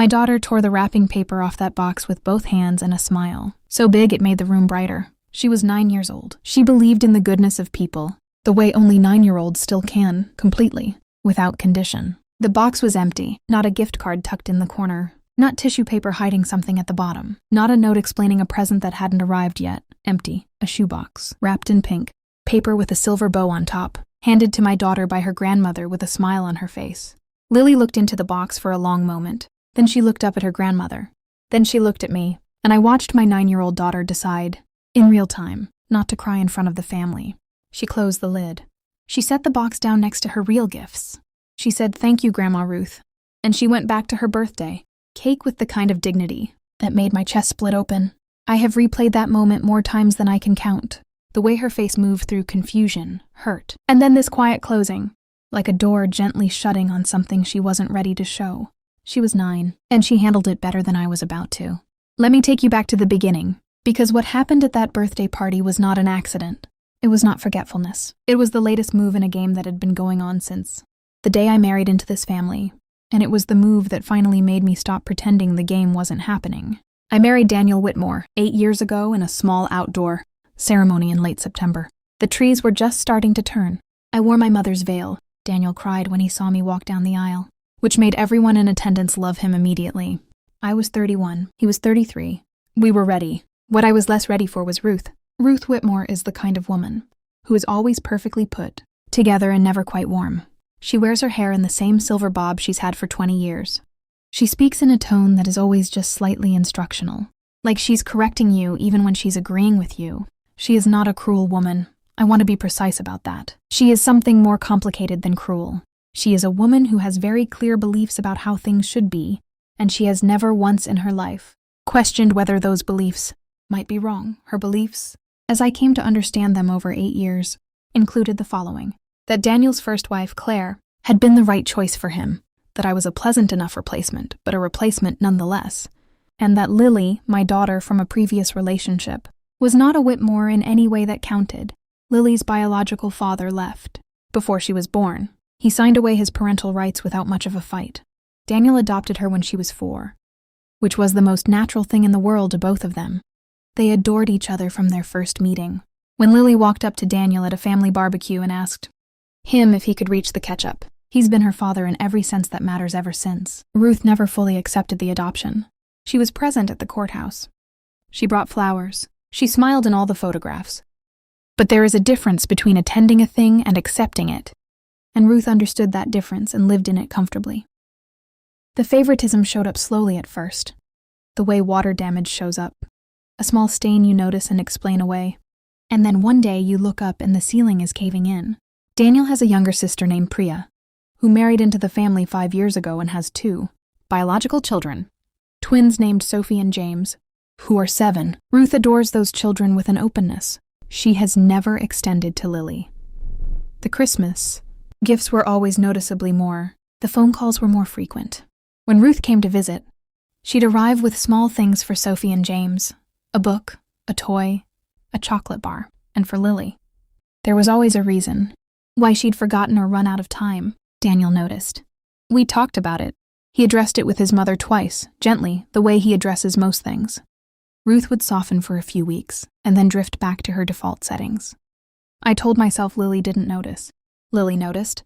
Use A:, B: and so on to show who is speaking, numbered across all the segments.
A: My daughter tore the wrapping paper off that box with both hands and a smile, so big it made the room brighter. She was 9 years old. She believed in the goodness of people, the way only 9-year-olds still can, completely, without condition. The box was empty, not a gift card tucked in the corner, not tissue paper hiding something at the bottom, not a note explaining a present that hadn't arrived yet. Empty. A shoebox, wrapped in pink, paper with a silver bow on top, handed to my daughter by her grandmother with a smile on her face. Lily looked into the box for a long moment. Then she looked up at her grandmother. Then she looked at me, and I watched my 9-year-old daughter decide, in real time, not to cry in front of the family. She closed the lid. She set the box down next to her real gifts. She said, "Thank you, Grandma Ruth." And she went back to her birthday, cake with the kind of dignity that made my chest split open. I have replayed that moment more times than I can count. The way her face moved through confusion, hurt, and then this quiet closing, like a door gently shutting on something she wasn't ready to show. She was 9, and she handled it better than I was about to. Let me take you back to the beginning, because what happened at that birthday party was not an accident. It was not forgetfulness. It was the latest move in a game that had been going on since the day I married into this family, and it was the move that finally made me stop pretending the game wasn't happening. I married Daniel Whitmore 8 years ago in a small outdoor ceremony in late September. The trees were just starting to turn. I wore my mother's veil. Daniel cried when he saw me walk down the aisle, which made everyone in attendance love him immediately. I was 31. He was 33. We were ready. What I was less ready for was Ruth. Ruth Whitmore is the kind of woman who is always perfectly put together and never quite warm. She wears her hair in the same silver bob she's had for 20 years. She speaks in a tone that is always just slightly instructional, like she's correcting you even when she's agreeing with you. She is not a cruel woman. I want to be precise about that. She is something more complicated than cruel. She is a woman who has very clear beliefs about how things should be, and she has never once in her life questioned whether those beliefs might be wrong. Her beliefs, as I came to understand them over 8 years, included the following: that Daniel's first wife, Claire, had been the right choice for him, that I was a pleasant enough replacement, but a replacement nonetheless, and that Lily, my daughter from a previous relationship, was not a Whitmore in any way that counted. Lily's biological father left before she was born. He signed away his parental rights without much of a fight. Daniel adopted her when she was 4, which was the most natural thing in the world to both of them. They adored each other from their first meeting. When Lily walked up to Daniel at a family barbecue and asked him if he could reach the ketchup, he's been her father in every sense that matters ever since. Ruth never fully accepted the adoption. She was present at the courthouse. She brought flowers. She smiled in all the photographs. But there is a difference between attending a thing and accepting it, and Ruth understood that difference and lived in it comfortably. The favoritism showed up slowly at first, the way water damage shows up, a small stain you notice and explain away, and then one day you look up and the ceiling is caving in. Daniel has a younger sister named Priya, who married into the family 5 years ago and has 2 biological children, twins named Sophie and James, who are 7. Ruth adores those children with an openness she has never extended to Lily. The Christmas gifts were always noticeably more. The phone calls were more frequent. When Ruth came to visit, she'd arrive with small things for Sophie and James, a book, a toy, a chocolate bar, and for Lily. There was always a reason why she'd forgotten or run out of time, Daniel noticed. We talked about it. He addressed it with his mother twice, gently, the way he addresses most things. Ruth would soften for a few weeks, and then drift back to her default settings. I told myself Lily didn't notice. Lily noticed.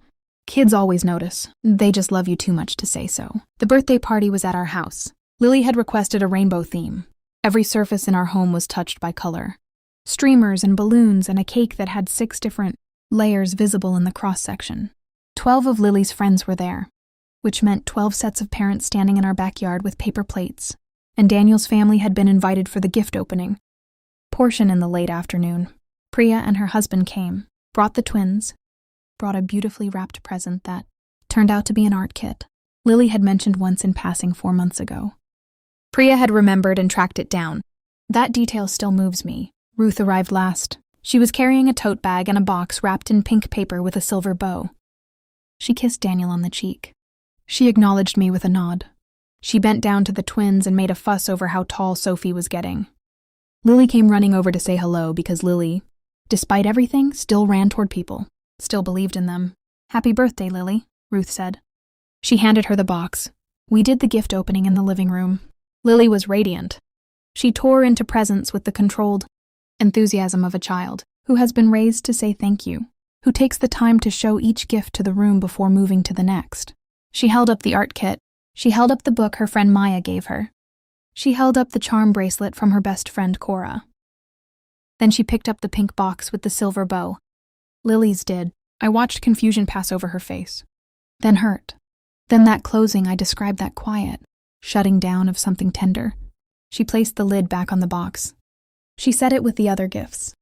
A: Kids always notice. They just love you too much to say so. The birthday party was at our house. Lily had requested a rainbow theme. Every surface in our home was touched by color. Streamers and balloons and a cake that had 6 different layers visible in the cross-section. 12 of Lily's friends were there, which meant 12 sets of parents standing in our backyard with paper plates, and Daniel's family had been invited for the gift opening portion in the late afternoon. Priya and her husband came, brought the twins, brought a beautifully wrapped present that turned out to be an art kit Lily had mentioned once in passing 4 months ago. Priya had remembered and tracked it down. That detail still moves me. Ruth arrived last. She was carrying a tote bag and a box wrapped in pink paper with a silver bow. She kissed Daniel on the cheek. She acknowledged me with a nod. She bent down to the twins and made a fuss over how tall Sophie was getting. Lily came running over to say hello because Lily, despite everything, still ran toward people, still believed in them. "Happy birthday, Lily," Ruth said. She handed her the box. We did the gift opening in the living room. Lily was radiant. She tore into presents with the controlled enthusiasm of a child who has been raised to say thank you, who takes the time to show each gift to the room before moving to the next. She held up the art kit. She held up the book her friend Maya gave her. She held up the charm bracelet from her best friend Cora. Then she picked up the pink box with the silver bow. Lily's did. I watched confusion pass over her face. Then hurt. Then that closing I described, that quiet shutting down of something tender. She placed the lid back on the box. She set it with the other gifts.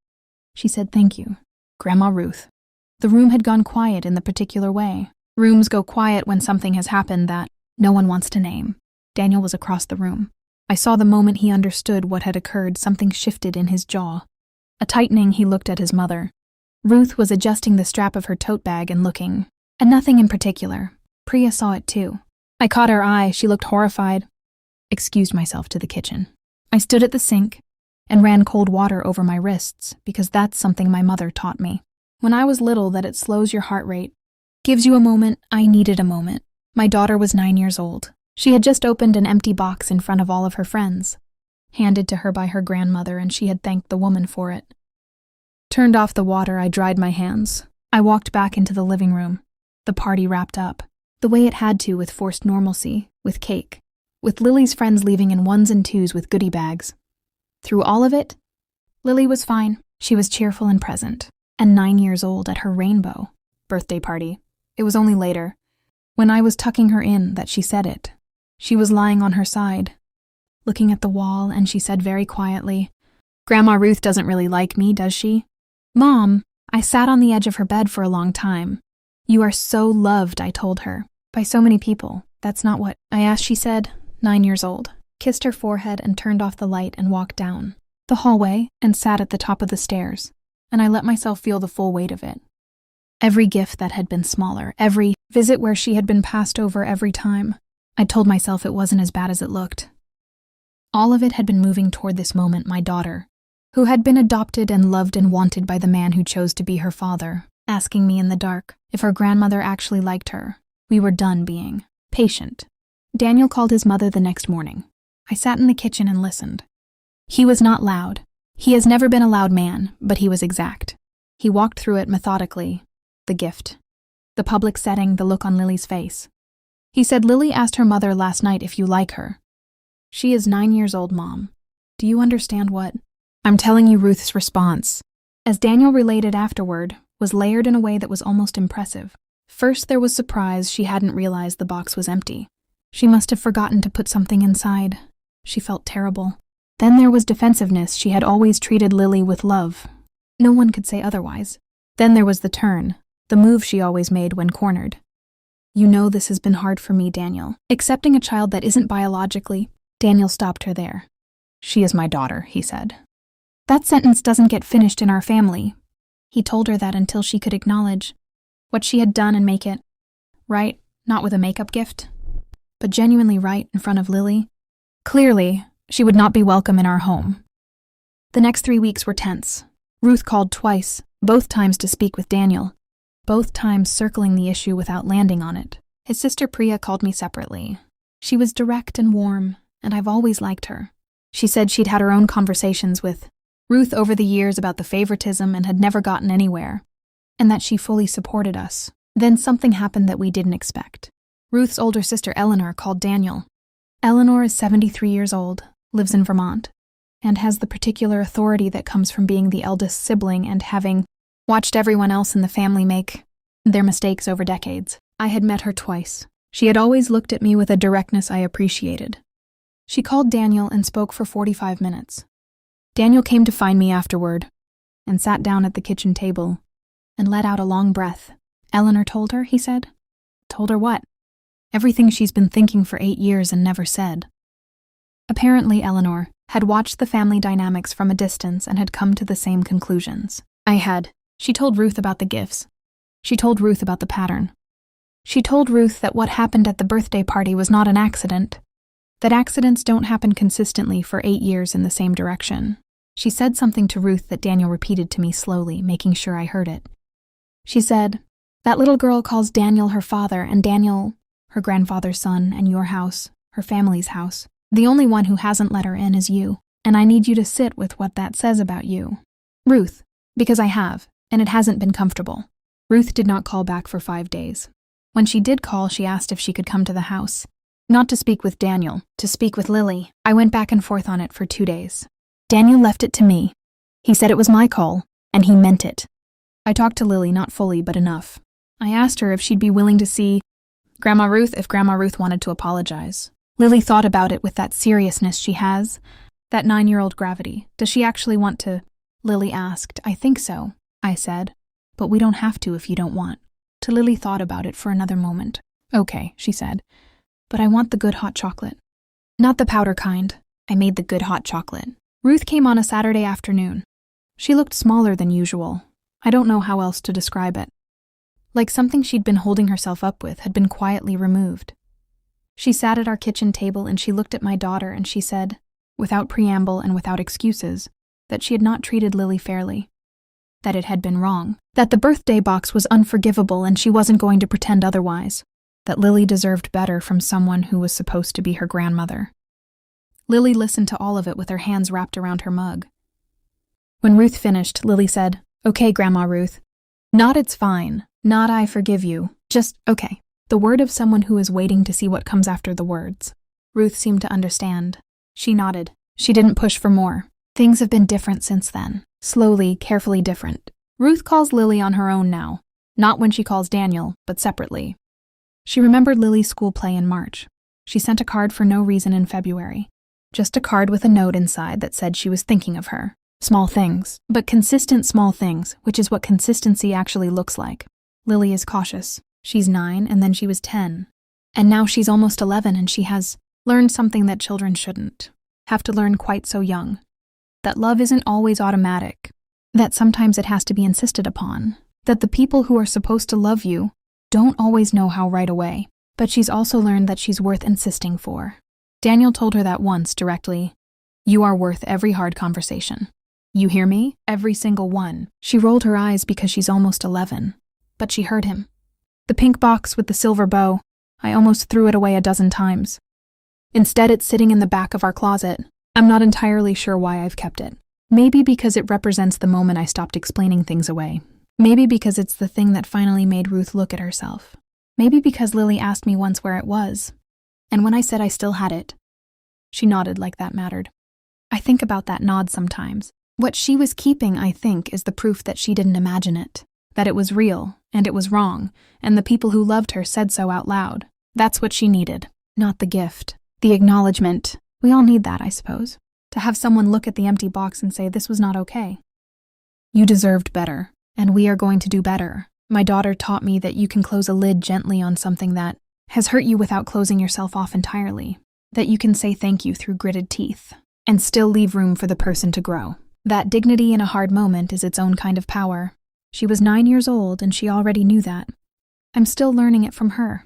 A: She said, "Thank you, Grandma Ruth." The room had gone quiet in the particular way. Rooms go quiet when something has happened that no one wants to name. Daniel was across the room. I saw the moment he understood what had occurred, something shifted in his jaw. A tightening, he looked at his mother. Ruth was adjusting the strap of her tote bag and looking at nothing in particular. Priya saw it too. I caught her eye. She looked horrified. Excused myself to the kitchen. I stood at the sink and ran cold water over my wrists because that's something my mother taught me. When I was little, that it slows your heart rate, gives you a moment. I needed a moment. My daughter was 9 years old. She had just opened an empty box in front of all of her friends, handed to her by her grandmother, and she had thanked the woman for it. Turned off the water, I dried my hands. I walked back into the living room. The party wrapped up, the way it had to, with forced normalcy, with cake, with Lily's friends leaving in ones and twos with goodie bags. Through all of it, Lily was fine. She was cheerful and present, and 9 years old at her rainbow birthday party. It was only later, when I was tucking her in, that she said it. She was lying on her side, looking at the wall, and she said very quietly, "Grandma Ruth doesn't really like me, does she?" "Mom," I sat on the edge of her bed for a long time. "You are so loved," I told her, "by so many people. That's not what I asked," she said, 9 years old, kissed her forehead and turned off the light and walked down the hallway and sat at the top of the stairs, and I let myself feel the full weight of it. Every gift that had been smaller, every visit where she had been passed over every time, I told myself it wasn't as bad as it looked. All of it had been moving toward this moment, my daughter, who had been adopted and loved and wanted by the man who chose to be her father, asking me in the dark if her grandmother actually liked her. We were done being patient. Daniel called his mother the next morning. I sat in the kitchen and listened. He was not loud. He has never been a loud man, but he was exact. He walked through it methodically. The gift, the public setting, the look on Lily's face. He said, "Lily asked her mother last night if you like her. She is 9 years old, Mom. Do you understand what?" I'm telling you, Ruth's response, as Daniel related afterward, was layered in a way that was almost impressive. First, there was surprise. She hadn't realized the box was empty. She must have forgotten to put something inside. She felt terrible. Then there was defensiveness. She had always treated Lily with love. No one could say otherwise. Then there was the turn, the move she always made when cornered. "You know this has been hard for me, Daniel. Accepting a child that isn't biologically..." Daniel stopped her there. "She is my daughter," he said. "That sentence doesn't get finished in our family." He told her that until she could acknowledge what she had done and make it right, not with a makeup gift, but genuinely right in front of Lily. Clearly, she would not be welcome in our home. The next 3 weeks were tense. Ruth called twice, both times to speak with Daniel, both times circling the issue without landing on it. His sister Priya called me separately. She was direct and warm, and I've always liked her. She said she'd had her own conversations with Ruth over the years about the favoritism and had never gotten anywhere, and that she fully supported us. Then something happened that we didn't expect. Ruth's older sister Eleanor called Daniel. Eleanor is 73 years old, lives in Vermont, and has the particular authority that comes from being the eldest sibling and having watched everyone else in the family make their mistakes over decades. I had met her twice. She had always looked at me with a directness I appreciated. She called Daniel and spoke for 45 minutes. Daniel came to find me afterward and sat down at the kitchen table and let out a long breath. "Eleanor told her," he said. "Told her what?" "Everything she's been thinking for 8 years and never said." Apparently, Eleanor had watched the family dynamics from a distance and had come to the same conclusions I had. She told Ruth about the gifts. She told Ruth about the pattern. She told Ruth that what happened at the birthday party was not an accident, that accidents don't happen consistently for 8 years in the same direction. She said something to Ruth that Daniel repeated to me slowly, making sure I heard it. She said, "That little girl calls Daniel her father and Daniel her grandfather's son, and your house, her family's house. The only one who hasn't let her in is you, and I need you to sit with what that says about you. Ruth, because I have, and it hasn't been comfortable. Ruth did not call back for 5 days. When she did call, she asked if she could come to the house. Not to speak with Daniel, to speak with Lily. I went back and forth on it for 2 days. Daniel left it to me. He said it was my call, and he meant it. I talked to Lily, not fully, but enough. I asked her if she'd be willing to see Grandma Ruth if Grandma Ruth wanted to apologize. Lily thought about it with that seriousness she has, that 9-year-old gravity. Does she actually want to? Lily asked. I think so, I said. But we don't have to if you don't want. Lily thought about it for another moment. Okay, she said. But I want the good hot chocolate. Not the powder kind. I made the good hot chocolate. Ruth came on a Saturday afternoon. She looked smaller than usual. I don't know how else to describe it. Like something she'd been holding herself up with had been quietly removed. She sat at our kitchen table and she looked at my daughter and she said, without preamble and without excuses, that she had not treated Lily fairly. That it had been wrong. That the birthday box was unforgivable and she wasn't going to pretend otherwise. That Lily deserved better from someone who was supposed to be her grandmother. Lily listened to all of it with her hands wrapped around her mug. When Ruth finished, Lily said, Okay, Grandma Ruth. Not it's fine. Not I forgive you. Just, okay. The word of someone who is waiting to see what comes after the words. Ruth seemed to understand. She nodded. She didn't push for more. Things have been different since then. Slowly, carefully different. Ruth calls Lily on her own now. Not when she calls Daniel, but separately. She remembered Lily's school play in March. She sent a card for no reason in February. Just a card with a note inside that said she was thinking of her. Small things, but consistent small things, which is what consistency actually looks like. Lily is cautious. She's 9 and then she was 10. And now she's almost 11 and she has learned something that children shouldn't have to learn quite so young. That love isn't always automatic. That sometimes it has to be insisted upon. That the people who are supposed to love you don't always know how right away. But she's also learned that she's worth insisting for. Daniel told her that once directly. You are worth every hard conversation. You hear me? Every single one. She rolled her eyes because she's almost 11. But she heard him. The pink box with the silver bow, I almost threw it away a dozen times. Instead, it's sitting in the back of our closet. I'm not entirely sure why I've kept it. Maybe because it represents the moment I stopped explaining things away. Maybe because it's the thing that finally made Ruth look at herself. Maybe because Lily asked me once where it was. And when I said I still had it, she nodded like that mattered. I think about that nod sometimes. What she was keeping, I think, is the proof that she didn't imagine it. That it was real, and it was wrong, and the people who loved her said so out loud. That's what she needed, not the gift. The acknowledgement. We all need that, I suppose. To have someone look at the empty box and say this was not okay. You deserved better, and we are going to do better. My daughter taught me that you can close a lid gently on something that has hurt you without closing yourself off entirely. That you can say thank you through gritted teeth, and still leave room for the person to grow. That dignity in a hard moment is its own kind of power. She was 9 years old and she already knew that. I'm still learning it from her.